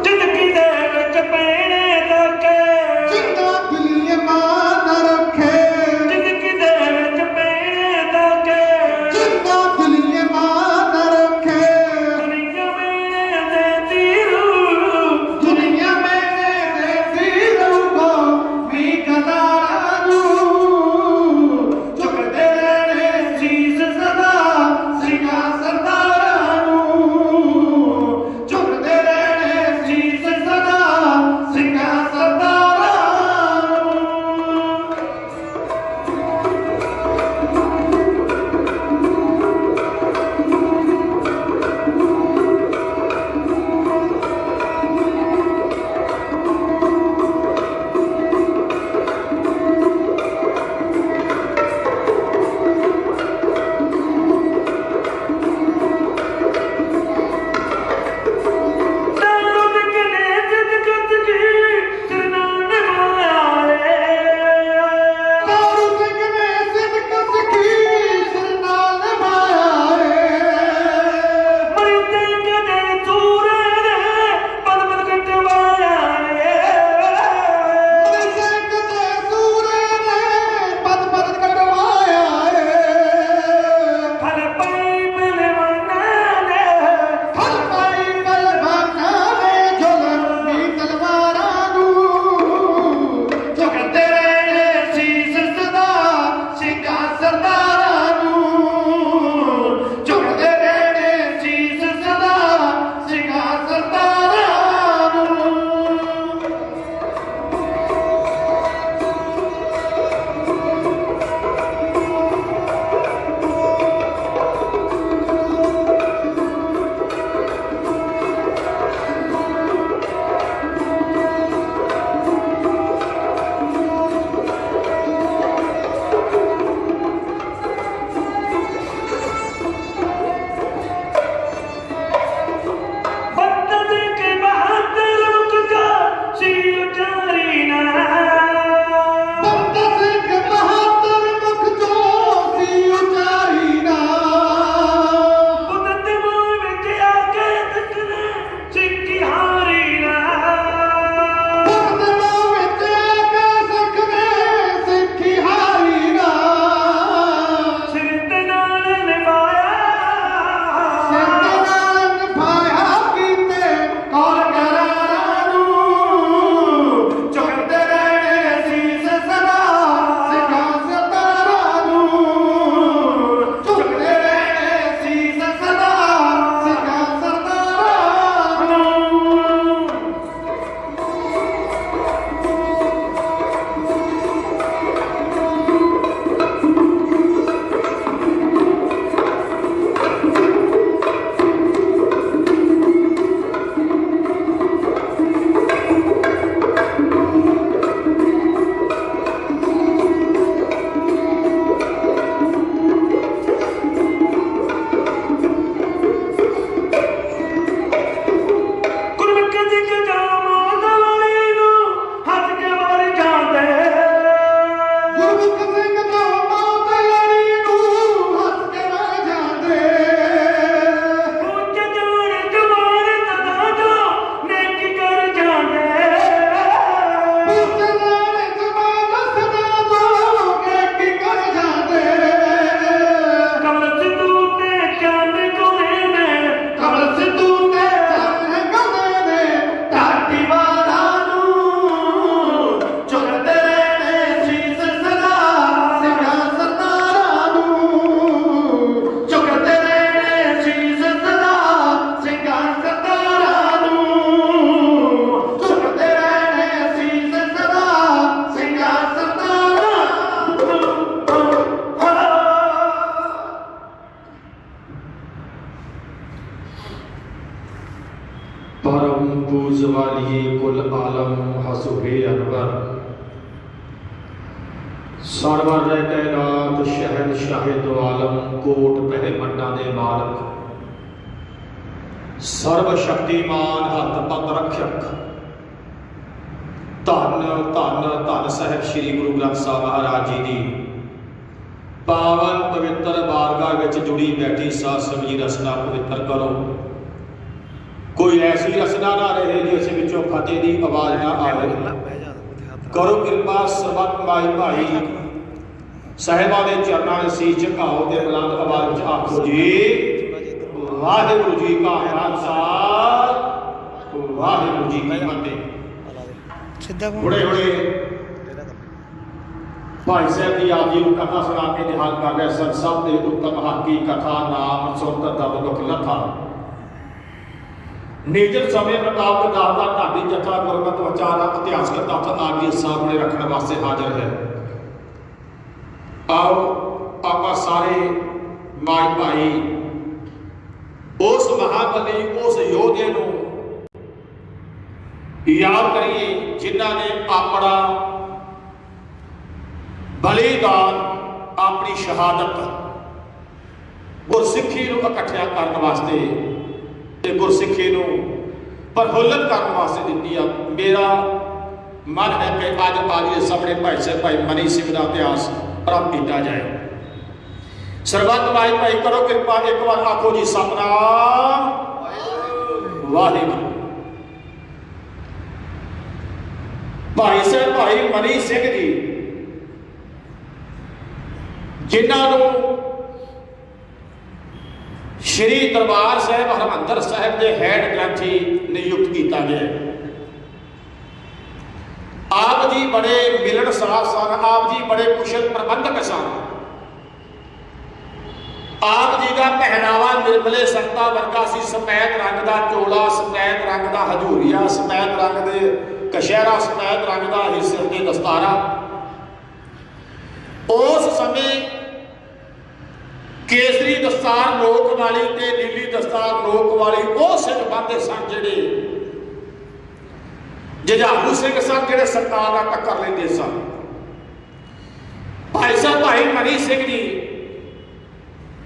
ਜ਼ਿੰਦਗੀ ਦੇ ਵਿੱਚ ਪੈਣੇ ਤੱਕ हे अनवर सरवर रह कैलात शहद शाहिद आलम कोट पह मंडा दे मालक सर्व शक्तिमान हथ पत रखक धन धन धन साहब श्री गुरु ग्रंथ साहब महाराज जी की पावन पवित्र बारगाह विच जुड़ी बैठी साध संगत जी रसना पवित्र करो। कोई ऐसी रसना ना रहे जिस विचों फतेह की आवाज ना आवे। करो कृपा सर्वत माई भाई साहिबा के चरणों में शीश झुकाओ ते बुलंद आवाज विच आखो जी वाहिगुरू जी का खालसा वाहिगुरू जी की फतेह। बड़े बड़े भाई साहब जी आप जी कथा सुना के निहाल कर रहे सन। सब के उत्तम हाकी कथा नाम सुनत दब दुख लथा निजर समय मुताबिक दाता ढाडी जथा गुरमत विचारा इतिहासक तथ्य आप जी सामने रखने वास्ते हाजिर है। आओ आप सारे माई भाई उस महाबली उस योधे को याद करिए जिन्होंने अपना बलिदान अपनी शहादत गुरसिखी को इकट्ठा करने वास्ते गुरसिखी को प्रफुल्लित करने वास्ते दी है। मेरा मन है कि अज आज सामने भाई साहब भाई मनी सिंह का इतिहास प्राप्त किया जाए। सर्वत भाई भाई करो कृपा एक बार आखो जी सतनाम वाहिगुरू। भाई साहब भाई मनी सिंह जी जिन्होंने श्री दरबार साहब हरमंदर साहब के हैड ग्रंथी नियुक्त किया गया। आप जी बड़े मिलनसार सन, आप जी बड़े कुशल प्रबंधक सन। आप जी का पहनावा निर्मले संता वर्गा सी। सफेद रंग का चोला, सफेद रंग का हजूरिया, सफेद रंग के कशहरा, सफेद रंग का ही सिर के दस्तारा। उस समय केसरी दस्तार लोक वाली ते नीली दस्तार लोक वाली वो सिख बंदे सन जिहड़े जुझारू सिंह सन जिहड़े सरकार का टक्कर लेंदे सन। भाई साहब भाई मनी सिंह जी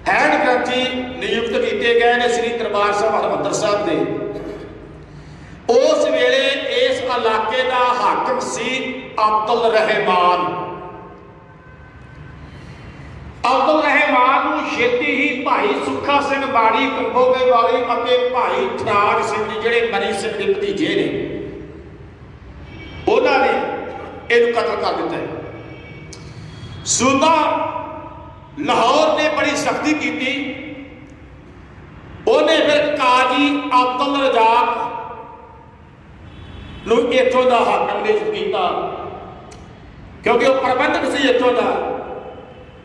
हैड ग्रंथी नियुक्त किए गए ने श्री दरबार साहब हरमंदर साहब के। उस वेले इस इलाके का हाकम सी अब्दुल रहमान। अब्दुल रहमान को छेती ही भाई सुखा सिंह बाड़ी कंबोगे वाली और भाई ठराग सिंह जी जिहड़े मनी सिंह के भतीजे ने उन्होंने इन्हू कतल कर दिता है। सूबा लाहौर ने बड़ी सख्ती की। उन्हें फिर काजी अब्दुल रजाक इथों का हाकम नियुक्त किया क्योंकि वह प्रबंधक से इथों का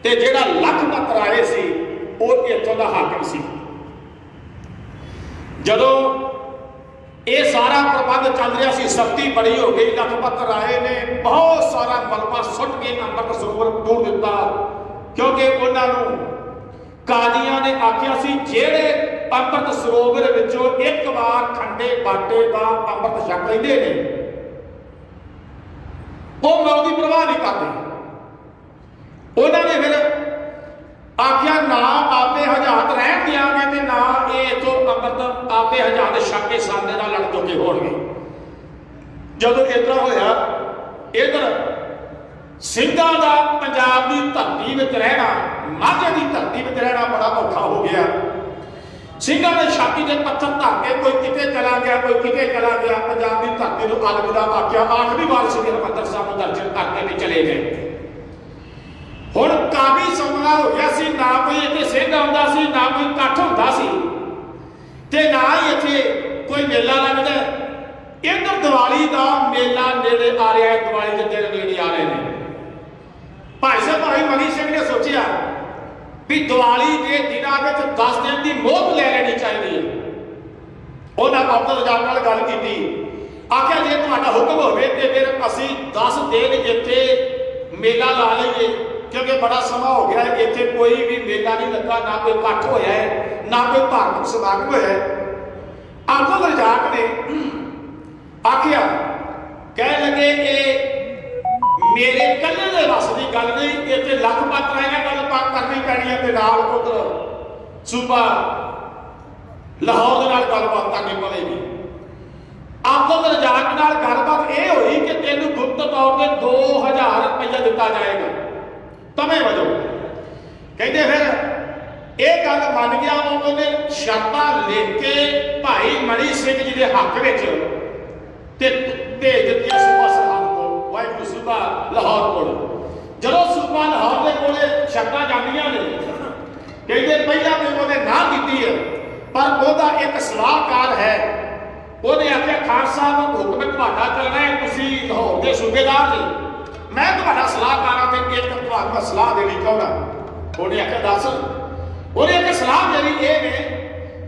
ते जेड़ा लखपत राय सी वो इथों का हाकम सी। जदों ये सारा प्रबंध चल रहा सी सख्ती बड़ी हो गई। लखपत राय ने बहुत सारा मलबा सुट के अमृत सरोवर तोड़ दिता क्योंकि उन्होंने कादियां ने आख्या सी जेड़े अमृत सरोवर विचों एक बार खंडे बाटे का अमृत छक लेंदे ने वो मौत की परवाह नहीं करते। उन्होंने फिर आख्या ना आपे हजात रहन दियाँगे ते ना ये इथों अमृत आपे हजात छक के सामने ना लड़ चुके होणगे। जदों इतना होया इधर सिंघां दा पंजाब की धरती में रहना माझे की धरती में रहना बड़ा औखा हो गया। सिंघां ने छाती के पत्थर धर के कोई किते चला गया कोई किते चला गया। पंजाब की धरती को अलविदा आख्या। आखिरी बार श्री हरमंदर साहब दर्शन करके भी चले गए। हुण काफी समा हो गया सी ना कोई इत्थे सिंह आउंदा सी ना कोई इकट्ठ हुंदा सी ते ना ही इत्थे कोई मेला लगदा। इधर दिवाली का मेला नेड़े आ रहा है। दिवाली के दिन नेड़े आ रहे हैं। भाई साहब भाई मनी सिंह ने सोचा भी दिवाली के दिनों में 10 दिन की मोहत ले लेनी चाहिए। उन्होंने अब्दुल रजाक नाल गल की आख्या जे तुहाडा हुक्म होवे ते फिर असीं 10 दिन इत्थे मेला ला लईए क्योंकि बड़ा समा हो गया है इत्थे कोई भी मेला नहीं लगा ना कोई इकट्ठ होया है ना कोई धार्मिक समागम होया है। अब्दुल रजाक ने आख्या कह लगे ये मेरे कल्ले के बस की गल नहीं, इतने लख मात्राएं गलबात करनी पैनी है, नाल उधर सूबा लाहौर के नाल गलबात करनी पड़ेगी। अब्दुल रजाक नाल गलबात ये हुई कि तेन गुप्त तौर पर 2000 रुपया दिता जाएगा तमें वजो। कहते फिर ये गल मन गया, उन्होंने शर्त लिख के भाई मणि सिंह जी के हक में भेज दिया सूबा सरहद को, वाहिगुरू सूबा लाहौर को। जो सूबा लाहौर के कोले शर्त जानिया ने, कहते पहला भी उन्होंने ना की है, पर वह एक सलाहकार है, उन्हें आख्या खान साहब हुक्म तुम्हारा चलना है, तुम लाहौर के सूबेदार जी, मैं तुम्हारा सलाहकार हाँ, एक तुम्हारा सलाह देनी चाहना। उन्हें आख्या दस, उन्हें आख्या सलाह मेरी ये ने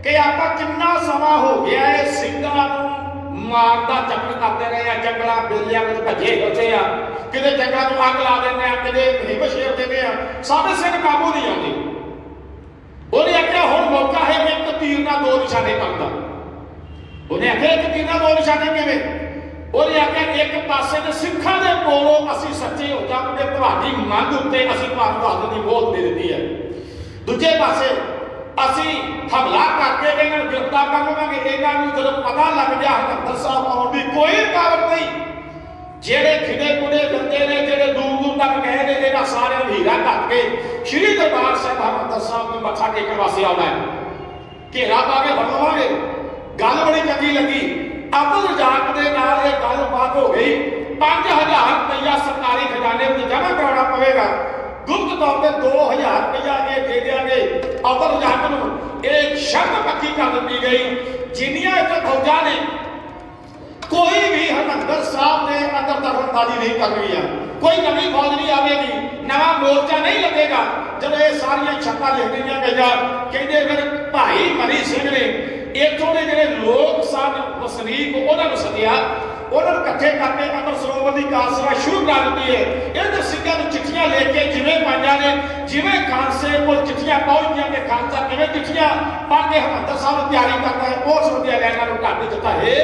कि आप कितना समा हो गया है सिंघां मारदा चक्कर करते रहे हैं, जंगलों बेलियां में भजे होते हैं, किते जंगलों में अग ला देने, किते हिम शेर देने, साढ़े सिंह काबू नहीं आती। उन्हें आख्या हुण मौका है कि एक तीर ना दो निशाने करदा। उन्हें आख्या एक तीर ना दो निशाने किवें? उन्हें आख्या एक पासे ते सिखां दे कोलों असीं सच्चे हो जावांगे, तुहाडी मंग उत्ते असीं तुहानूं दस दी बोल दे दित्ती है, दूजे पासे असीं हमला करके इन्हां नूं गिरफ्तार कर लवांगे। इन्हां नूं जदों पता लग गया हरमंदर साहब आउण दी कोई रुकावट नहीं, जेड़े खिड़े कुड़े फिरदे ने, जेड़े दूर दूर तक गए ने, इन्हां सारिआं नूं हीरा कट के श्री दरबार साहिब हरमंदर साहब नूं मत्था टेकण वास्ते आउणा है, घेरा पा के फड़ लवांगे। गल बड़ी चंगी लगी। अब्दुल रजाक दे नाल ये गलबात हो गई, 5000 रुपया सरकारी खजाने में जमा कराना पवेगा, गुप्त तौर पर 2000 रुपया ये दे देंगे। अब्दुल रजाक नूं एक शर्त पक्की कर दी गई, जिन्नियां इत्थे फौजां ने कोई भी हरमंदर साहब ने अंदर दखलअंदाजी नहीं करनी है, कोई नवी फौज नहीं आएगी, नवा मोर्चा नहीं लगेगा। जब ये सारिया शर्तां लिख दी गई, कहते फिर भाई मनी सिंह ने इतों के जोड़े लोग सन वसनीक उन्होंने सद्या, उन्होंने इकट्ठे करके अमृत सरोवर की कारसेवा शुरू कर दी है। इधर सिंघां नूं चिट्ठियां लेके जिवें पाइयां ने, जिवें खानसे कोल चिट्ठियां पहुंच गई, खानसा किवें चिट्ठियां पढ़ के हरमंदर साहब तैयारी करता है, उस वधिया लैना नूं कर दिता है।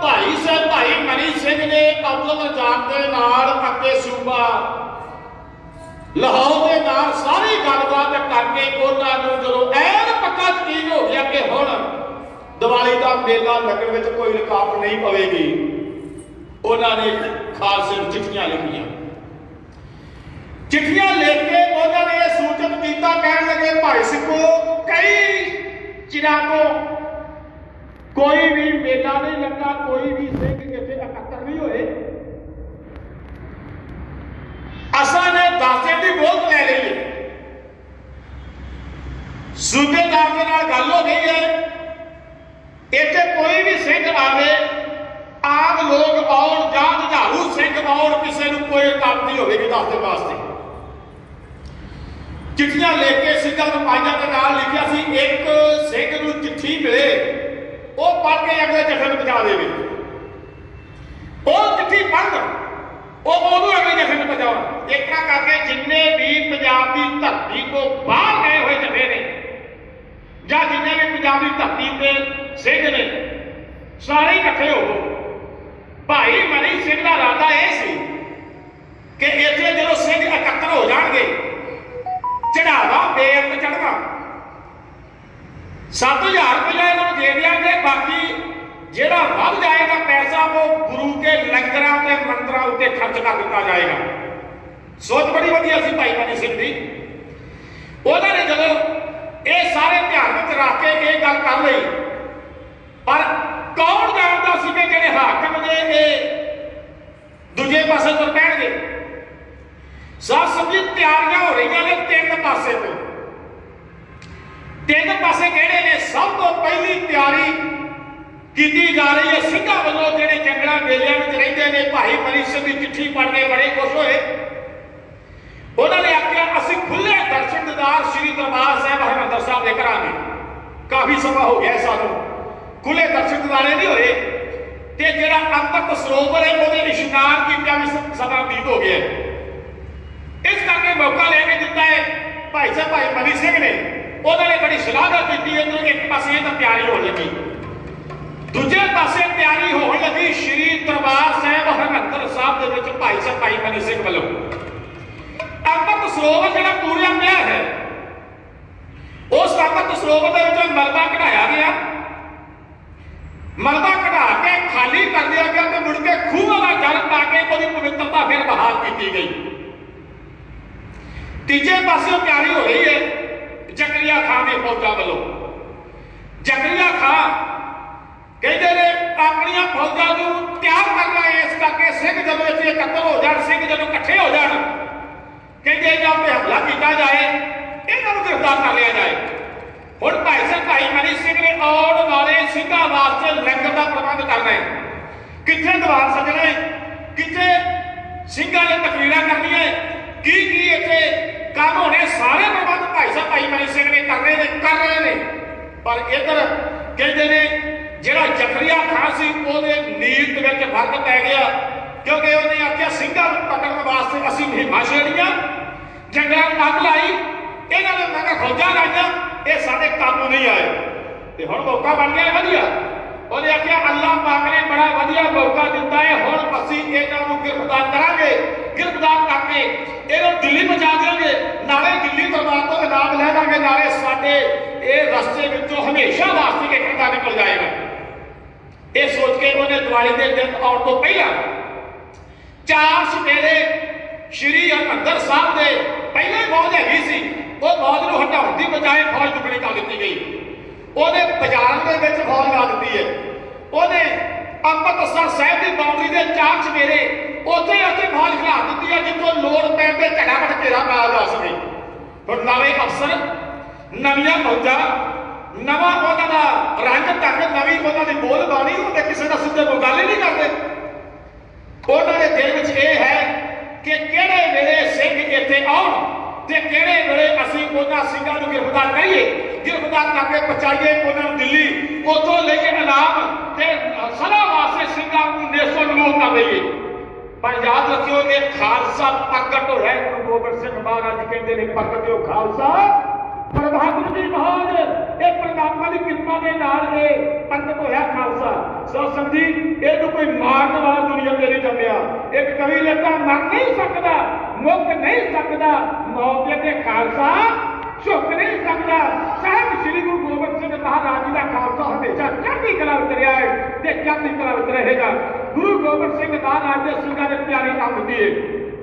भाई मनी सिंह ने अब्दुल रजाक के नाल अगे सूबा लाहौर के नाल सारी गलबात करके उन्होंने जो ऐन पक्का यकीन हो गया कि हुण दिवाली का मेला लगन में कोई रुकावट नहीं पवेगी, उन्होंने खालसे नूं चिट्ठियां लिखियां। चिट्ठियां लिख के उन्होंने यह सूचित किया, कह लगे भाई सिखो कई चिरां तो कोई भी मेला नहीं लगा, कोई भी सिंह इत्थे इकट्ठा नहीं होए, असां ने 10 दिन की बोझ ले ली है। सूबेदार के नाल गल हो गई है, इत्थे कोई भी सिंह आवे, आम लोग आउण जां जुझारू सिंह आउण, किसी नूं कोई रुकावट नहीं होगी 10 दिन वास्ते। चिट्ठियां लेके सिंघां नूं पाइयां दे नाल लिखिया सी, एक सिंह नूं चिट्ठी मिले वो पढ़ के अगले जथे में पहुंचा देवे, वो चिट्ठी पढ़ वो अगले जथे में पहुंचाओ। एक करके जिन्ने भी पंजाब की धरती को बाहर गए हुए जथे ने या जिन्ने भी पंजाब की धरती के सिंह ने सारे इकट्ठे हो। भाई मनी सिंह का इरादा यह सी कि इत्थे जो सिंह इकट्ठे हो जाएंगे, चढ़ावा बेअंत चढ़ना 7,000 रुपया इन्होंने दे देंगे, बाकी जिहड़ा वध जाएगा पैसा वो गुरु के लंगरां ते मंदिरां उत्ते खर्च कर दिता जाएगा। सोच बड़ी वधिया सी भाई मनी सिंह दी। उन्होंने जदों ये सारे ध्यान में रख के ये गल कर लई, पर कौन जानता सी कि जिहड़े हाकम ने ये दूजे पासे तुर पैणगे। सब समझी तैयारियां हो रही ने 3 पासे तो। 3 पासे किहड़े ने? सब तो पहली तैयारी की जा रही है सिंघां वालों, जिहड़े जंगलां मेलिਆਂ ਵਿੱਚ ਰਹਿੰਦੇ ने। भाई मनी सिंह की चिट्ठी पढ़ के बड़े खुश होए। उन्होंने आख्या असीं खुले दर्शन दीदार श्री दरबार साहिब हरिमंदर साहिब दे करांगे। काफ़ी समा हो गया सानूं खुले दर्शन दीदारे नहीं होए, ते जिहड़ा अमृत सरोवर है ਉਹਦੇ इशनान कीतिਆਂ भी समा बीत हो गया। इस करके मौका लेके दिता है भाई साहब भाई मनी सिंह ने। उन्होंने बड़ी सलाह की, एक पासे तो तैयारी हो लगी, दूजे पासे तैयारी हो लगी श्री दरबार साहिब हरिमंदर साहिब दे विच भाई साहब भाई मनी सिंह वालों अमृत सरोवर जिहड़ा पूरा पिया है, उस अमृत सरोवर दे विचों मलबा कढाया गया। मलबा कढा के खाली कर दिया गया तो मुड़ के खूह वाला जल पा के उसकी पवित्रता फिर बहाल की गई। तीजे पासे तैयारी हो रही है जकरिया खान की फौजा वालों। जकरिया खान कहते ने अपनी फौजा को तैयार करना है, इस करके सिंह जब इकट्ठे हो जाए, सिंह जब इकट्ठे हो जाए कहते जब हमला किया जाए, इन्हों गिरफ्तार कर लिया जाए। हुण भाई साहब भाई मनी सिंह ने आने वाले सिंघां वास्ते लंगर का प्रबंध करना है, कितने दीवार सजने, कितने सिंघां ने तकरीरां करनियां, की इत्थे काम होने, सारे प्रबंध भाई साहब भाई मनी सिंह ने कर रहे हैं। पर इधर कहते ने जिहड़ा जकरिया खान सी उहदे नीयत विच फर्क पै गया, क्योंकि उन्हें आख्या सिंघां नूं पकड़न वास्ते असीं मुहिमां छेड़ियां, जंगलां नूं अग लाई, इन्हां ने मैं फौजां लाइयां, ये साडे काबू नहीं आए। ते हुण मौका बन गया वधिया। उन्हें आख्या अल्लाह पाक ने बड़ा वधिया मौका दिता है, हुण असीं इन्हां नूं गिरफ्तार करांगे, गिरफ्तार करके इन्हों दिल्ली पहुंचा देंगे, नाले दिल्ली दरबार तो इनाम लै लांगे, नाले साडे ये रस्ते विचों हमेशा वास्ते एक बंदा निकल जाएगा। ये सोच के उन्हें दिवाली के दिन आने तो पहला 4 सवेरे श्री हरिमंदर साहिब के पहले ही फौज हैगी सी, वो फौज को हटाने की बजाय फौज दुगनी कर दी गई। उन्हें बाजार के फौज ला दी है, उन्हें अमृतसर साहिब की बाउंड्री के 4 सवेरे उत्थे फौज खिला दी है, जितों लोड़ पैन से झटापट घेरा पाया जा सके। और नवे अफसर, नवियां फौजा, नवा उन्होंने रंग ढंग, नवी उन्होंने बोल बाणी, तो किसी का सीधे कोई गल ही नहीं करते। उन्होंने दिल में यह है कि किहड़े वेले सिंह इत्थे आउण ते किहड़े वेले असीं उन्हां सिंघां नूं गिरफ्तार करिए, गिरफ्तार करके पहुंचाइए उन्होंने दिल्ली, उतों लेके इनाम ते सदा वास्ते सिंघां नूं नेसो नमूद कर दईए। पर याद रखियो कि खालसा प्रगट होया, गुरु गोबिंद सिंह महाराज कहते हैं प्रगटियो खालसा पर बहादुर जी महाराज ये परमात्मा की कृपा के नाल ये प्रगट होया खालसा। सत्संग जी ये कोई मारने वाला दुनिया में नहीं जमया। एक कवि लिखता मर नहीं सकता, मुक नहीं सकता, मौत के खालसा झुक नहीं सकता। साहब श्री गुरु गोबिंद सिंह महाराज जी का खालसा हमेशा चढ़ती कला विच रहा है ते चढ़ती कला विच रहेगा। गुरु गोबिंद सिंह महाराज के सिंघां ने प्यारी अंग दी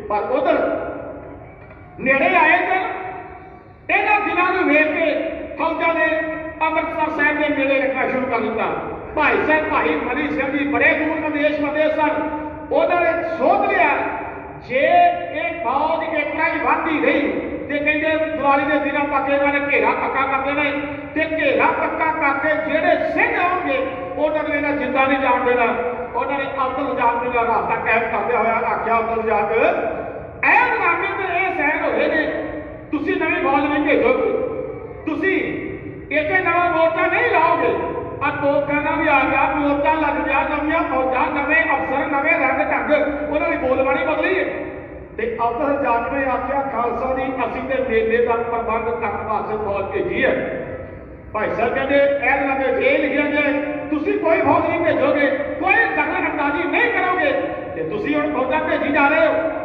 पर उधर नेड़े आए दिन इन्हां दिनां नूं वेख के फौजां ने अमृतसर साहिब के मेले रखना शुरू कर दिता। भाई साहब भाई मनी सिंह जी बड़े दूर विदेश मते सन। उन्होंने सोच लिया जे ये फौज एक ही बढ़ती रही तो कहते दिवाली के दिनों तक इन्होंने घेरा पक्का कर देना ते घेरा पक्का करके जेडे सिंह आउणगे उन्होंने इन्हें जिंदा नहीं जान देना। उन्होंने अब्दुल रजाक का रास्ता कायम करते हुए आख्या अब्दुल रजाक ऐलामे तो ये सैन होए ने तुसीं नवीं फौज नहीं भेजोगे, तुसीं इत्थे नवा मोर्चा नहीं लाओगे। अब तो कहना भी आ गया मोर्चा लग गया, नवीं फौजा नवे अफसर नवे रंग ढंग उन्होंने बोलबाणी बदली है। ते अब्दुल रजाक ने आख्या खालसा जी असीं ते मेले का प्रबंध करने वास्ते फौज भेजी है। भाई साहब कहते ऐलामे ये लिखिया जाए तुसीं कोई फौज नहीं भेजोगे, कोई दखल अंदाजी नहीं करोगे ते तुसीं हुण फौजा भेजी जा रहे हो।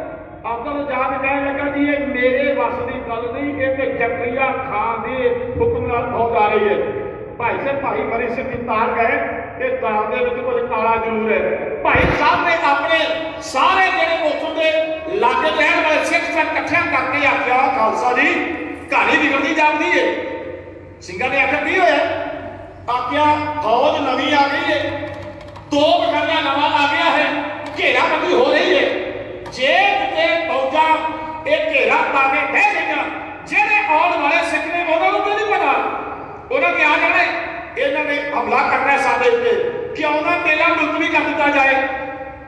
अब्दुल रजाक कहने लगा जी ये मेरे वस की गल नहीं, ये जकरिया खान के हुक्म नाल फौज आ रही है। भाई साहब भाई मनी सिंह जी तार गए ते तार दे विच कुछ काला जरूर है। भाई साहब ने अपने सारे जिहड़े उत्थों के लागे रहने वाले सिख सन इकट्ठे करके आख्या खालसा जी कहानी बिगड़ती जाती है। सिंघां ने आख्या की होया? आख्या फौज नवी आ गई है, तोप खाना नवा आ गया है, घेराबंदी हो रही है। जे किते फौजा एक घेरा पा के बह गईयां जेडे आने वाले सिख ने उन्होंने तो नहीं पता, उन्होंने आ जाना इन्होंने हमला करना है साडे उत्ते, क्यों ना मेला मुलतवी कर दिता जाए।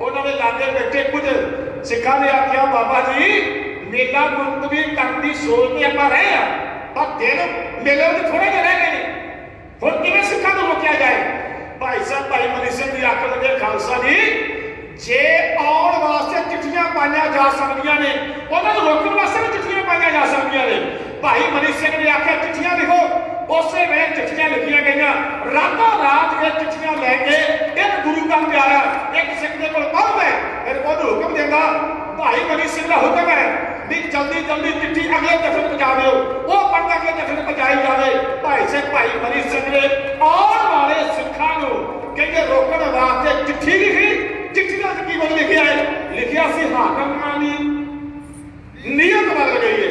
उन्होंने लागे बैठे कुछ सिखां ने आख्या बाबा जी मेला मुलतवी करने की सोच ते आपां रहे आ पर दिन मेले में थोड़े जे रह गए हुण किवें सिखां नूं रोकिया जाए। भाई साहब भाई मनी सिंह जी आख लगे खालसा जी जे आउण वास्ते चिट्ठियां पाईयां जा सकदियां ने उन्होंने रोकण वास्ते भी चिट्ठियां पाईयां जा सकदियां ने। भाई मनी सिंह ने आख्या चिट्ठियां लिखो, उसे वे चिट्ठियां लिखियां गईयां। रातों रात ये चिट्ठियां लैके एक गुरु का प्यारा एक सिख दे कोल पहुंच गए, फिर उन्होंने हुक्म देगा भाई मनी सिंह का हुक्म है भी जल्दी जल्दी चिट्ठी अगले दफे पहुंचा दो, वो पढ़ अगले दफे पहुंचाई जाए। भाई सिंह भाई मनी सिंह ने आने वाले सिखां नूं कहते रोकण वास्ते चिट्ठी लिखी। चिट्ठी का की कुछ लिखा है, लिखिया सी हाकम की नीयत बदल गई है।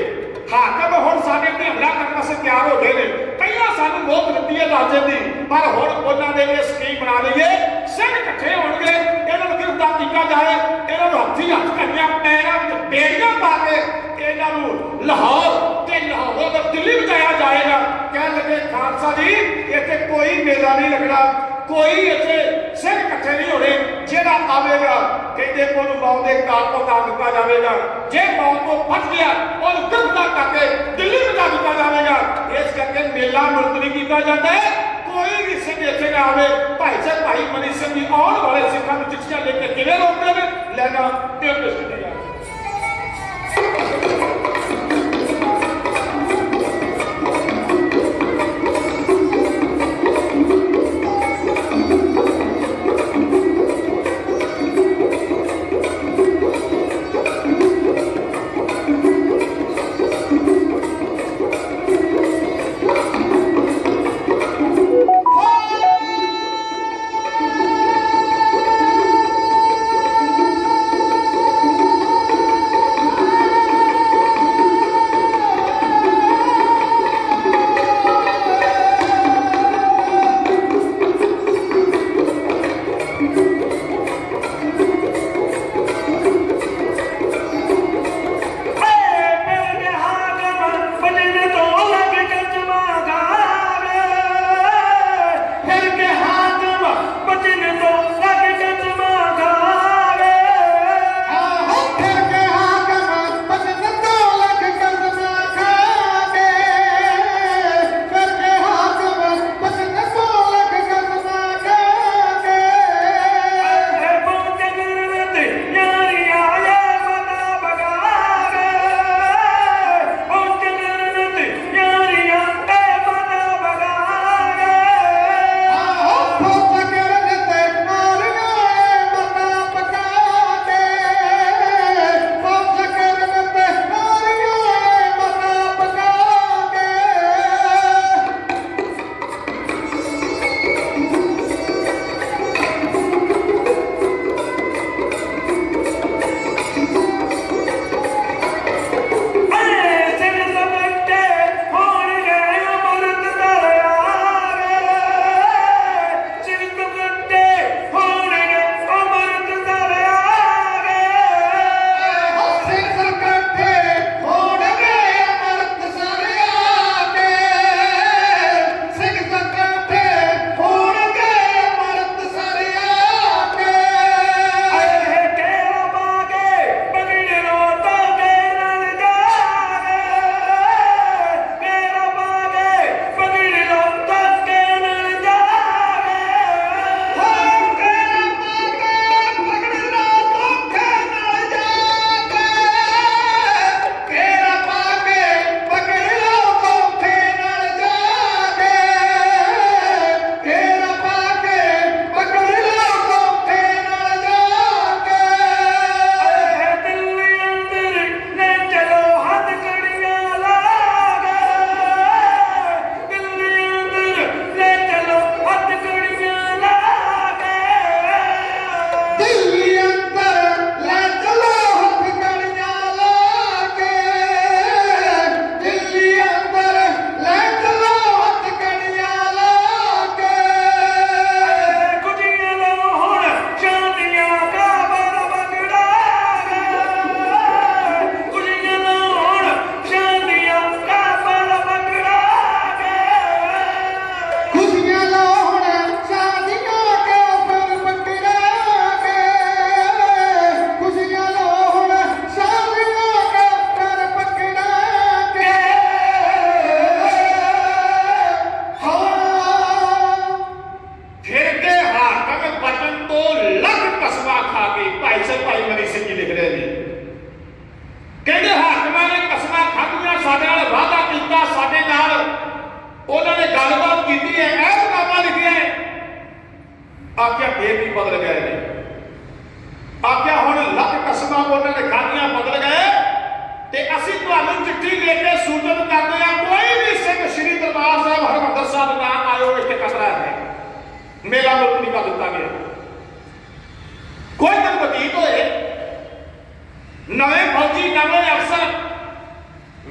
हाकम हुण साडे ते हमला करने वास्ते तैयार हो गए हैं। पहला सानू मोहत दित्ती है राजे की पर हुण उन्होंने ये स्कीम बना ली है सिंह इकट्ठे होणगे, इन्हां नूं गिरफ्तार किया जाए, इन्हां नूं हत्थी हत्थ करियां पैरां विच बेड़ियां पा के इन्हां नूं लाहौर ते लाहौरों तो दिल्ली पहुंचाया जाएगा। कह लगे खालसा जी इत्थे कोई मेला नहीं लगना, कोई इत्थे सिंह इकट्ठे नहीं होने, जेड़ा आवेगा कहते को मौत के घाट को उतार दिता जाएगा, जे मौत को फस गया और गिरफ्तार करके दिल्ली पहुंचा दिता जाएगा। इस करके मेला मुलतवी किया जाता है, कोई भी सिंह इत्थे ना आवे। भाई साहब भाई मनी सिंह जी आने वाले सिखां नूं चिट्ठियां लेकर किवें रोकदे ने लेना एक दस्सदे आ। आख्या फिर भी बदल गए ने। आख्या हुण लख कसमां उन्होंने खादियां बदल गए ते असीं तुहानूं चिट्ठी लेके सूचन करते हैं कोई भी सिख श्री दरबार साहिब हरिमंदर साहिब ना आयो, इत्थे खतरा है, मेला मुल्क नहीं कर दिता गया। कोई दिन बतीत होए नवे फौजी नवे अफसर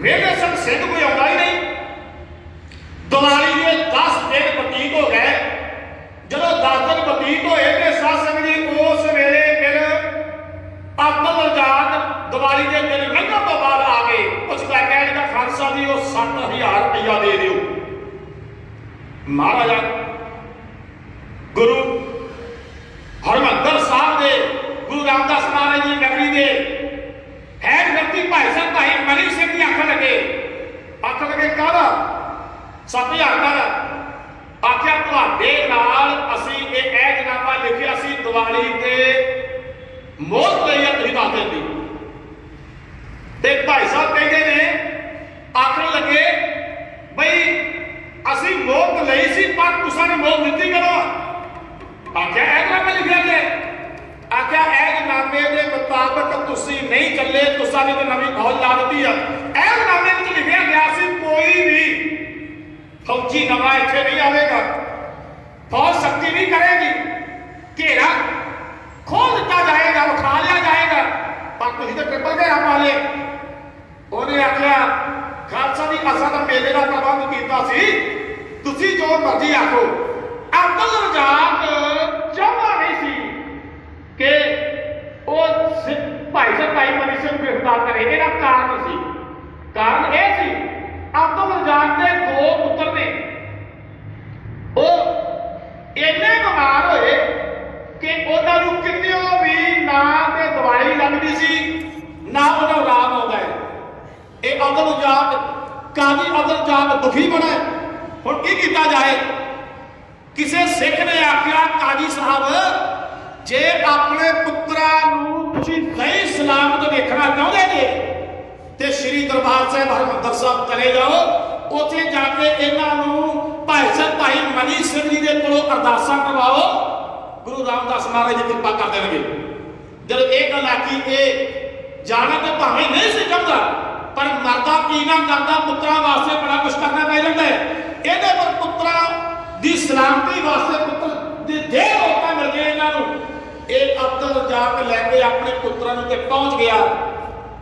वेले सन सिंध कोई आउंदा ही नहीं। दिवाली के 10 दिन बतीत हो गए, जदों 10 दिन बतीत होए ते सत्संग जी उस वेले फिर अब्दुल रजाक दिवाली के दिन लंघण तो बाद आ गए। कुछ कहने का खालसा जी वो 7,000 रुपया दे दिओ। महाराजा गुरु हरमंदर साहब दे गुरु रामदास महाराज जी नगरी दे है व्यक्ति भाई साहब भाई मनी सिंह जी आखन लगे कहदा 7,000 का आख्या तुहाडे नाल असीं ये ऐतनामा लिखिया सी दिवाली ते मोहर लई आ तुसीं दस दिन दी। ते भाई साहब कहते ने आखन लगे बई असीं मोहर लई सी पर तुसां ने मोहर दित्ती कदों? आख्या ऐतनामा लिखिया गया। आख्या ऐतनामे के मुताबिक तुसीं नहीं चले, तुसां ने तो नवीं फौज ला दी है। ऐतनामे में लिखिया गया सी कोई भी फौजी नवा इत्थे नहीं आवेगा, फौज सख्ती नहीं करेगी, घेरा खोल दिता जाएगा, उठा लिया जाएगा, पर तुसीं तो ट्रिपल घेरा पा ले। उन्हें आख्या खालसा जी असां तां मेले का प्रबंध किया सी, तुसीं जो मर्जी आखो। अब्दुल रजाक चाहता नहीं सी कि वो भाई साहब भाई मनी सिंह गिरफ्तार करे। इसका कारण सी, कारण यह सी अब्दुल रजाक के 2 पुत्र ने वो इन्ने बीमार होए कि उन्होंने कितों भी ना तो दवाई लगती सी ना उन्होंने आराम आता है। ये अब्दुल रजाक काजी अब्दुल रजाक दुखी बना। हुण की किया जाए? किसी सिख ने आख्या काजी साहब जे अपने पुत्रा सही सलामत देखना चाहते थे ते श्री दरबार साहिब हरिमंदर साहिब चले जाओ, उत्थे जाके इन्हों भाई साहब भाई मनी सिंह जी के कोलों अरदासां करवाओ, गुरु रामदास महाराज जी कृपा कर देंगे। जब एक गल आखी ये जाना तो भावें नहीं सी चाहता पर मरदा की ना करता पुत्रा वास्ते बड़ा कुछ करना पै जाता है। ये पर पुत्रा की सलामती वास्ते पुत्र दे मौका मिल गया इन्हों। एक अब्दुल रजाक लैके अपने पुत्रा ते पहुंच गया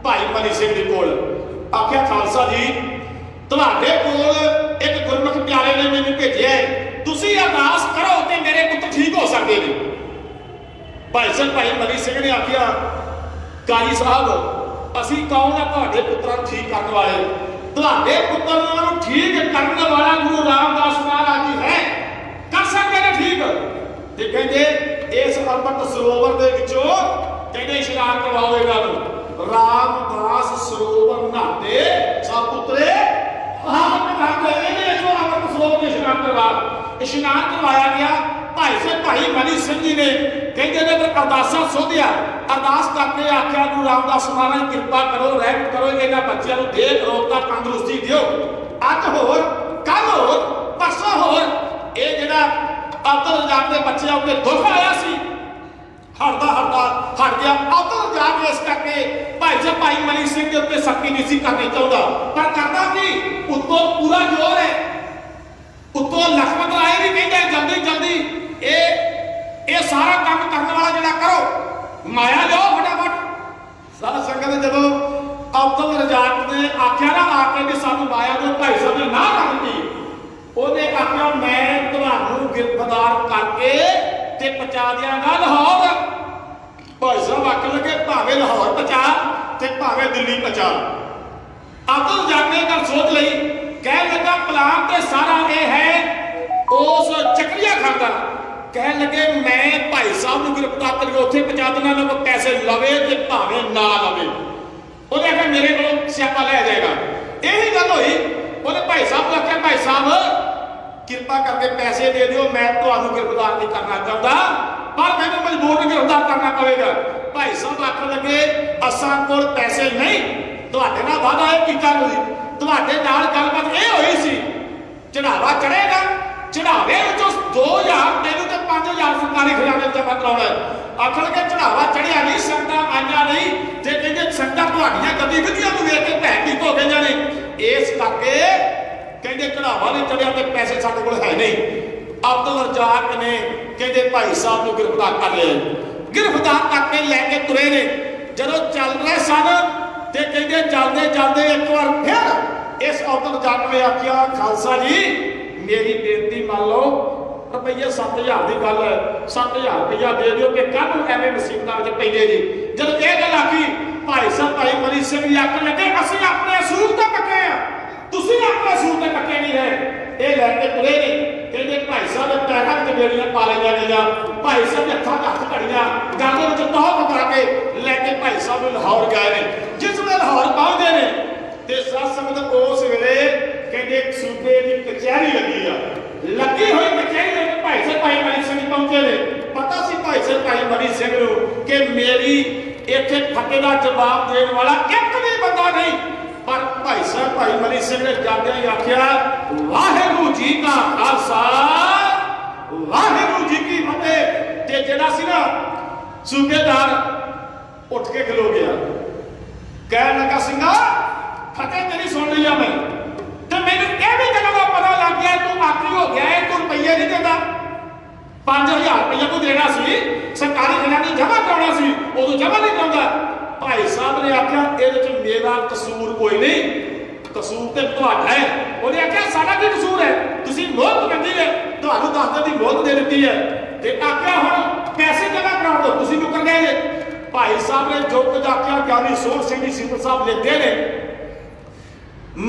भाई मनी सिंह जी कोल। आख्या खालसा जी तुहाडे कोल एक गुरमुख प्यारे ने मैनूं भेजिया है, तुसीं अरदास करो ते मेरे पुत्र ठीक हो सकते हैं। भाई साहब भाई मनी सिंह ने आख्या काजी साहब असीं कौन आ तुहाडे पुत्रां नूं ठीक करने वाले? तुहाडे पुत्रां नूं ठीक करने वाला गुरु रामदास महाराज जी है, कर सकते हैं ठीक। ते कहंदे इस अमृत सरोवर दे विचों कहंदे इशनान करवाओ इन्हां नूं। रामदास सरोवर नहाते सब पुत्रे अमृत सरोवर में इशनान करवाया गया। भाई से भाई मनी सिंह जी ने कहते ने फिर अरदासा सोधिया, अरदास करके आख्या गुरु रामदास महाराज कृपा करो, रहमत करो, इन्हां बच्चों को देख रोगता तंदुरुस्ती दिओ। अज होर कल होर परसों होर ये जिहड़ा अब्दुल रजाक के बच्चे उनके दुख आया सी हटदा हट गया। अब्दुल रजाक इस करके भाई साहब भाई मनी सिंह के उत्ते सख्ती नहीं सी करनी चाहता, पर करता कि उत्तों पूरा जोर है, उत्तों लखपत राय भी कहता है जल्दी जल्दी ये सारा काम करने वाला जरा करो, माया लो फटाफट। सारा संगत जब अब्दुल रजाक ने आख्या ना आके भी सानू माया जो भाई साहब ने ना कर दी, उन्हें आख्या मैं तुहानू गिरफ्तार करके ते पहुंचा दियांगा लाहौर। भाई साहब आखन लगे भावें लाहौर पहुंचा ते भावें दिल्ली पहुंचा। अब्दुल रजाक ने गल सोच लई, कह लगा प्लान ते सारा ये है उस चक्रिया खाता। कह लगे मैं भाई साहब को गिरफ्तार करके उत्थे पहुंचा देना, ना कोई पैसे लवे ते भावें ना लवे। उन्हें आख्या मेरे को स्यापा लै जाएगा। यही गल हुई। उन्हें भाई साहब को आख्या भाई साहब कृपा करके पैसे दे दिओ, मैं तुहानू गिरफ्तार नहीं करना चाहता पर मैंने मजबूर गिरफ्तार करना पड़ेगा। भाई साहब आखन लगे असां कोल पैसे नहीं, तुहाडे नाल वादा है कीता हुई, तुहाडे नाल गलबात ये हुई सी चढ़ावा चढ़ेगा चढ़ावे 2000 तेन तो 5000 सरकारी खजाने जमा कराना आखन के चढ़ावा चढ़िया नहीं संगतां आईयां नहीं ते कहंदे संगतां तुहाडीआं गद्दी गद्दियां नूं वेख के भैन दी हो गईयां ने इस करके कहंदे चढ़ावा नहीं चढ़िया ते पैसे साडे कोल है नहीं। अब्दुल रज़ाक ने कहते भाई साहब को गिरफ्तार कर लिया गिरफ्तार करके लैके तुरे ने जदों चल रहे सन ते कहते चलते चलते एक बार फिर इस अब्दुल रज़ाक ने आख्या खालसा जी मेरी बेनती मान लो रुपये 7000 की गल है 7000 रुपया दे दिओ कि कल एवं मुसीबतां विच पैंदे जी। जदों यह गल आखी भाई साहब भाई मनी सिंह जी आखन लगे असीं अपने असूल ते पक्के आ तुसीं अपने असूल ते पक्के नहीं है। ये लैके तुरे ने कहते भाई साहब ने पैरों में बेड़ियां पा लिया गई भाई साहब ने हथां हथ घड़ियां गल में तह पकड़ा के लैके भाई साहब लाहौर गए हैं। जिस वे लाहौर पहुंचते हैं तो सत्संगत उस वेले कहते सूबे की कचहरी लगी हुई कचहरी में भाई साहब भाई मनी सिंह पहुंचे ने पता सी भाई साहब भाई मनी सिंह को कि मेरी इत्थे फटे का जवाब देने वाला एक भी बंदा नहीं। पर भाई साहब भाई मनी सिंह ने जाते ही आख्या वाहिगुरू जी का खालसा वाहिगुरू जी की फतेह ते जेड़ा सी ना सूबेदार उठ के खलो गया कह लगा सिंगा फतेह तेरी सुन लिया मैं तो मैंने यह भी गलों का पता लग गया तू आखिरी हो गया है तू रुपये नहीं देता 5000 रुपया तू देना सी सरकारी खजाने जमा कराना सी उदों जमा नहीं कराता। भाई साहब ने आख्या ये मेरा कसूर कोई नहीं कसूर तो तुहाडा है। उन्हें आख्या साडा की कसूर है तुसीं मोहलत मंगी है तुहानूं 10 दिन की मोहलत दे दी है ते आख्या हुण पैसे जमा कराओ तो तुसीं मुकर गए। भाई साहब ने जो कुछ आख्या ज्ञानी सोहण सिंह जी सिंधु साहब लिखते हैं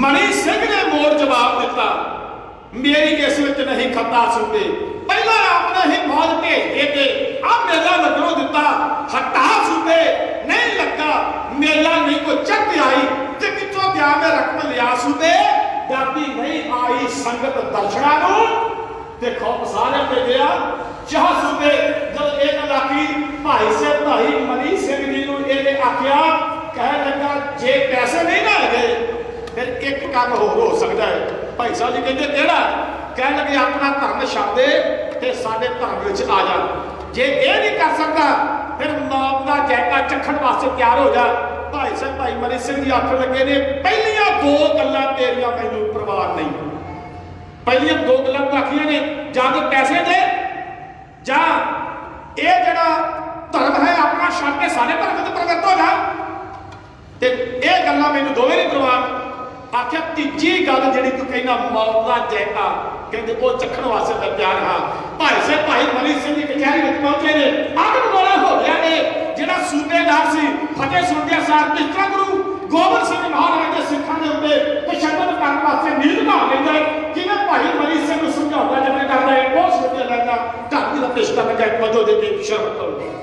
मनी सिंह ने मोड़ जवाब दिता मेरी इस विच नहीं खता सूबे पहला आपने ही मौज भेज के अब मेला लगनों दिता हटा सूबे नहीं लगा मेला नहीं कोई चक आई ते पिछों गया मैं रकम लिया सूबे दादी नहीं आई संगत दर्शना ते खौफ सारे पे गया चाह सूबे जब एक लाखी भाई से भाई मनी सिंह जी को ये आख्या कह लगा जे पैसे नहीं ना लगे फिर एक काम हो सकता है। भाई साहब जी कहते केड़ा कह लगे अपना धर्म छड्ड दे ते साडे धर्म विच आ जा जे ये नहीं कर सकता फिर मौत का जैका चखण वास्ते तैयार हो जा। भाई साहब भाई मनी सिंह जी आखन लगे ने पहलियां 2 गल्लां तेरियां मैनूं परवाह नहीं पहलियां 2 गल्लां आखियां ने जां तो पैसे दे जां ये जड़ा धर्म है अपना छड्ड के सारे धर्म ते प्रगट हो जा ते ये गल्लां मैनूं दोवें नहीं परवाह। आख्या तीजी गल जी तू कहना मौत का जैका कहते वो चखण वास्ते मैं तैयार हाँ। भाई से भाई मनी सिंह जी कचहरी में पहुंचे ने अग बगौला हो गया ने जिहड़ा सूबेदार सी फतेह सुनदिया सार किस तरह गुरु गोबिंद सिंह महाराज के सिखां दे उत्ते तशद्दुद करन वास्ते नील बना लैंदा किवें भाई मनी सिंह नूं समझाउंदा जिवें करदा है बहुत सोचिया लैंदा धरती दा पेश करना जाए वजो दे के शर्म करो।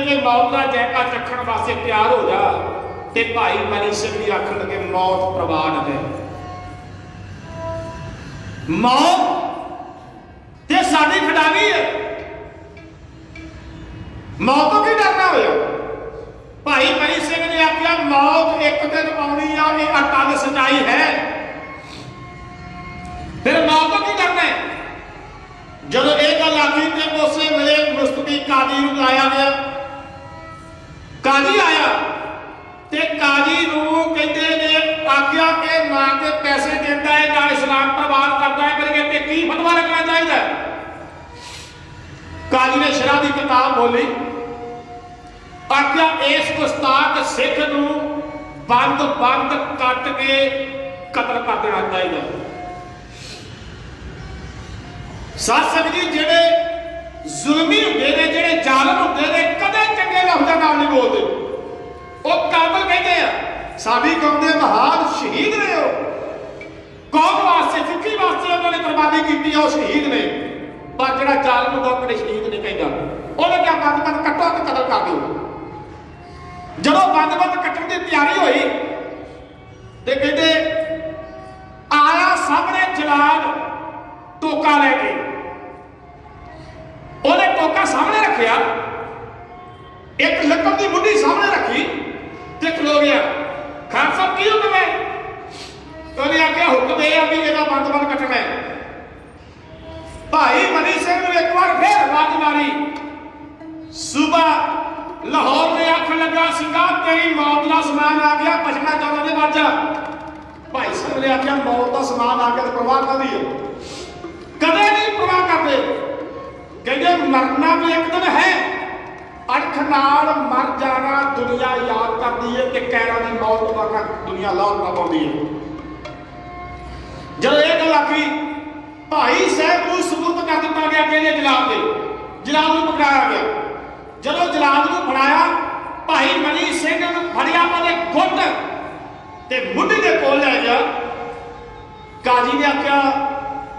कहते मौत का जैका चखण वास्ते तैयार हो जा, ते भाई मनी सिंह जी आखन लगे मौत प्रवान है। मौत ते साडी खिडावी है, मौत तो की डरना होया। भाई मनी सिंह ने आख्या मौत एक दिन आनी आ, ये अटल सच्चाई है, फिर मौत तो की डरना है। जब यह गल आखी तो उस वेले मुस्तफी काजी नूं बुलाया गया। काजी आया ते काजी नूं कहते ने आख्या कि ना ते पैसे देता है ना इस्लाम प्रवान करता है, मेरे ते की फतवा लगना चाहिए। काजी ने शरह की किताब बोली, आख्या इस गुस्ताख सिख नूं बंद बंद कट के कतल कर देना चाहिए। साथ संगत जी जेड़े जुल्मी होंदे ने, जेड़े जालम होंदे ने, कदे चंगे लफ्ज़ां नाल नहीं बोलदे। वो काबल कहते हैं साडी कौम दे महान शहीद ने, वो कौम वास्ते सिक्खी वास्ते उन्होंने कुर्बानी की, वो शहीद ने। पर जेड़ा जालम होंदा वो कदे शहीद नहीं कहता। उन्हें क्या बंद बंद कट्टो ते कतल कर दो। जब बंद बंद कट्टण की तैयारी हुई तो कहते आया सामने जलाल टोका लेके, उन्हें टोका सामने रखिया, एक लकड़ की मुंडी सामने रखी ते खलो गया। खान साहब की हुक्म है? तो उन्हें आख्या हुक्म यह भी ਇਹਦਾ बंद बंद कटना है। भाई मनी सिंह ने एक बार फिर आवाज मारी। सुबह लाहौर में आखन लगा सिंगा तेरी मौत का समान आ गया, बचना चाहता ने बच जा। भाई साहब ने आख्या मौत का समान आ गया तो परवाह करदी है? कदे नहीं परवाह करते। कहते मरना भी एक दिन है, अख नाल मर जाना दुनिया याद करती है कि कैरा की मौत मरना दुनिया लाहौर का पाती है। जब यह गल आखी भाई साहब को सबूत कर दिता गया कि जलाल के, जलाल को पकड़ाया गया। जब जलाल को फड़ाया भाई मनी सिंह ने फड़िया वाले गुट ते मुंडी के कोल ले गया। काजी ने आख्या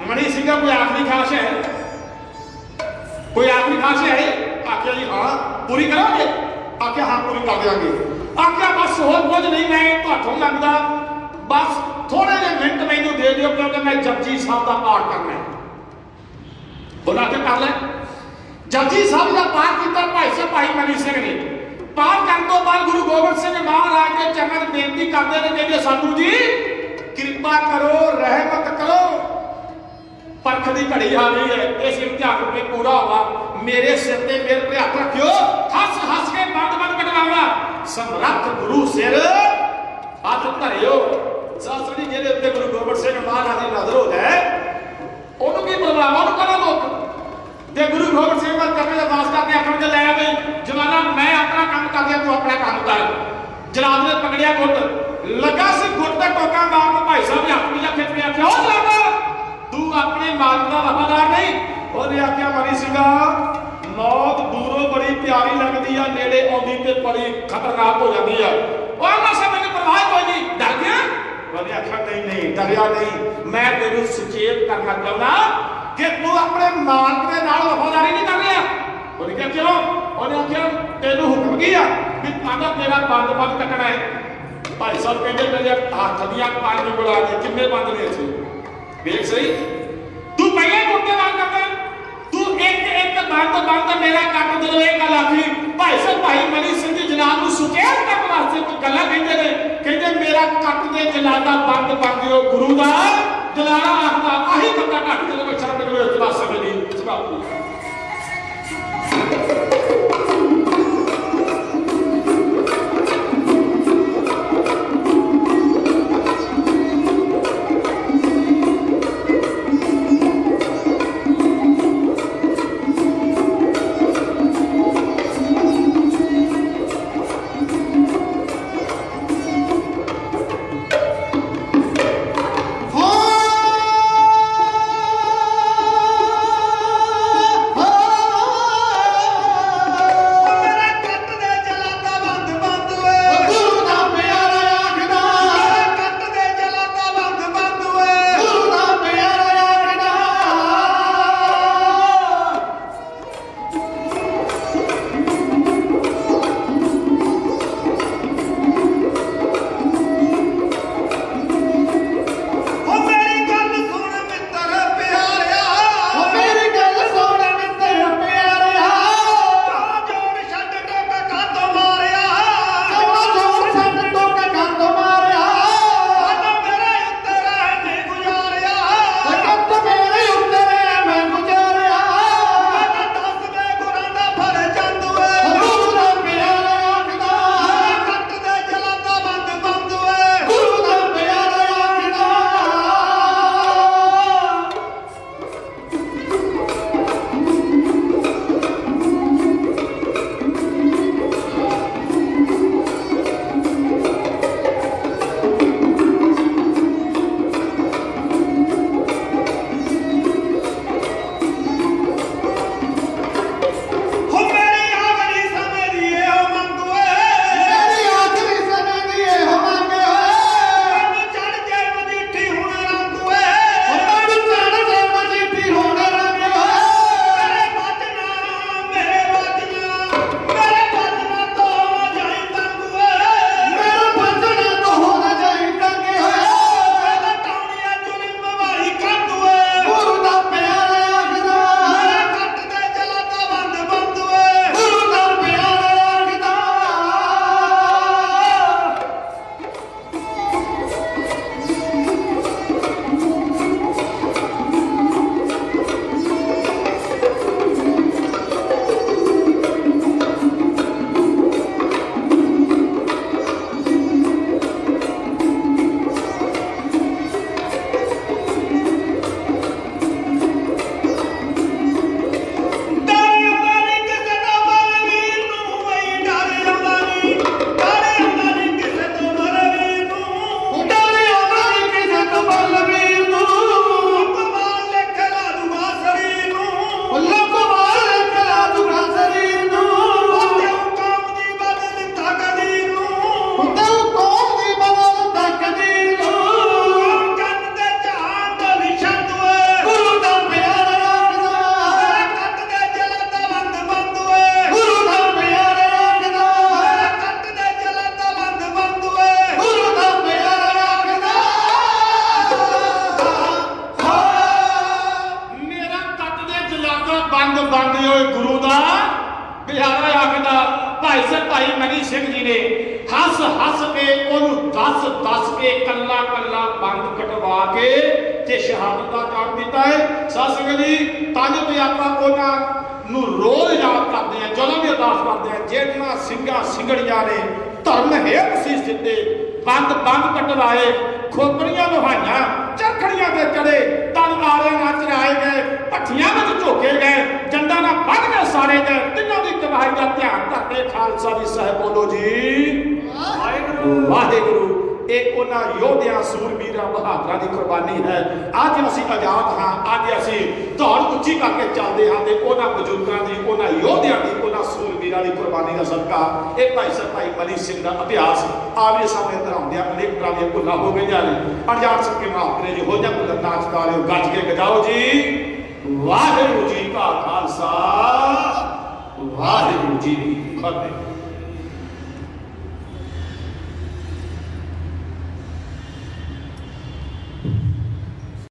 मनी सिंह कोई आखिरी ख्वाहिश है? कोई आखिरी ख्वाहिश है? आख्या जी हाँ पूरी करोगे? आख्या हाँ पूरी कर देंगे। आख्या बस होर कुछ नहीं, मैं तुहाडों मंगदा बस थोड़े जे मिनट मैनू दे दिओ क्योंकि मैं जपजी साहब का पाठ करना है। बोला के कर ले। जपजी साहब का पाठ किया भाई साहब भाई मनी सिंह ने। पाठ करने तो बाद गुरु गोबिंद सिंह महाराज के चरण बेनती करते हैं, कहते साधु जी कृपा करो, रहमत करो, परख की घड़ी आ गई है, इस इम्तिहान में पूरा हुआ, मेरे सिर ते मेरे पे हाथ रखियो, हस हस के बंद बंद कटवाऊंगा। समर्थ गुरु सिर हाथ धरियो। शास्त्री जेदे उत्ते गुरु गोबिंद सिंह महाराज की नजर हो जाए उन्होंने की परवाह, उन्होंने कहा लोग ते गुरु गोबिंद सिंह का करने का वास्ता के आखण के लाया भाई जवाना मैं अपना काम कर दिया, तू अपना काम कर। जनाब ने पकड़िया गुट, लगा सी गुट का टोका मारन, भाई साहब ने हाथ पीछा खिंच लिया, क्यों जनाब तू अपने मालिक का वफादार नहीं? उन्हें आख्या मनी सिंह मौत दूरों बड़ी प्यारी लगती है, नेड़े आउंदी ते बड़ी खतरनाक हो जाती है। और समझ परवाह कोई नहीं, डर गया? उन्हें आख्या नहीं नहीं डरिया नहीं, मैं तेनू सुचेत करना चाहना कि तू अपने मालिक के नाल वफादारी नहीं कर रहा। उन्हें क्या क्यों? उन्हें आख्या तेनू हुक्म किया कि आधा तेरा बंद बंद कटना है। भाई साहब कहते मेरे हाथ दिया पांच बुला दे, किन्ने बंद ने थे देख सही, तू पहले गुट्टे बात करता, तू एक एक बात तो बात मेरा काट दे। एक गल आखी भाई साहब भाई मनी सिंह जी जनाब को सुचेत करने वास्ते तो गल्लां कहते ने, कहते मेरा कट दे जनादा बंद कर दियो, गुरु दा जलाला आखदा आही बंदा कट दे, कोई शर्म निकले इस बात समझ ली जवाब। मुटियारा आखदा भाई साहब भाई मनी सिंह जी ने हस हस के उन्होंने दस दस के कला कला बंद कटवा के ते शहादत का काम दिता है। साध संगत जी तंज पे आप उन्होंने रोज याद करते हैं, ਜਦੋਂ भी अरदास करते हैं जेठना सिंगा सिंगड़िया ने धर्म हेत सीस दिते, बंद बंद कटवाए, खोपड़ियां लुहाइया, चरखड़ियां ते चढ़े, तन आरे ना चराए गए, भट्ठियां में झोके गए, जंडा ना बन के सारे गए, तिनों की तबाही का ध्यान करके खालसा जी साहब बोलो जी वाहिगुरु। एक उन्होंने योद्धिया सूरबीर बहादुर की कुर्बानी है। अज असी आजाद हाँ, अज असी दौड़ उच्ची करके चलते हाँ, तो उन्होंने बजुर्गों की, उन्होंने योद्धिया की, उन्होंने सूरबीर की कुर्बानी का सदका एक भाई साहब भाई मनी सिंह का इतिहास आमने सामने धराउंदे अनेक तरह की भुलां हो गई ने। अनजान सबके महापुरे जी हो जाए भुलना चुका गज के गजाओ जी। वाहिगुरु जी का खालसा, वाहिगुरु जी की फतेह।